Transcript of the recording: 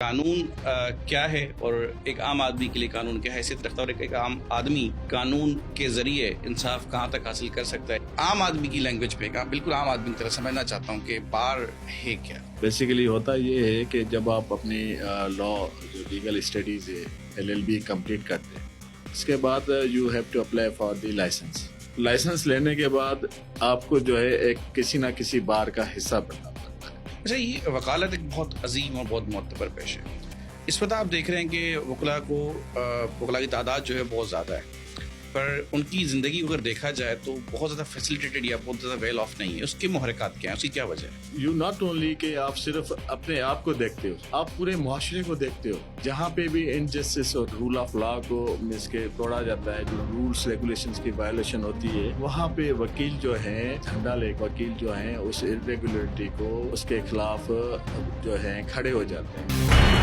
قانون کیا ہے اور ایک عام آدمی کے لیے قانون کیا حیثیت رکھتا ہے اور ایک عام آدمی قانون کے ذریعے انصاف کہاں تک حاصل کر سکتا ہے. عام آدمی کی لینگویج پہ بالکل عام آدمی کی طرح سمجھنا چاہتا ہوں کہ بار ہے کیا. بیسیکلی ہوتا یہ ہے کہ جب آپ اپنی لا جو لیگل اسٹڈیز ہے LLB کمپلیٹ کرتے ہیں، اس کے بعد you have to apply for the licence لینے کے بعد آپ کو جو ہے ایک کسی نہ کسی بار کا حصہ بننا پڑتا ہے. اچھا، یہ وکالت ایک بہت عظیم اور بہت معتبر پیشہ ہے. اس وقت آپ دیکھ رہے ہیں کہ وکلا کی تعداد جو ہے بہت زیادہ ہے، پر ان کی زندگی اگر دیکھا جائے تو بہت زیادہ فیسیلیٹیڈ یا بہت زیادہ ویل آف نہیں ہے. اس کے محرکات کیا ہیں، اس کی کیا وجہ ہے؟ یو ناٹ اونلی کہ آپ صرف اپنے آپ کو دیکھتے ہو، آپ پورے معاشرے کو دیکھتے ہو. جہاں پہ بھی انجسٹس اور رول آف لا کو مس کے توڑا جاتا ہے، جو رولس ریگولیشنز کی وائلیشن ہوتی ہے، وہاں پہ وکیل جو ہیں، جھنڈا لے وکیل جو ہیں اس ارریگولرٹی کو، اس کے خلاف جو ہیں کھڑے ہو جاتے ہیں.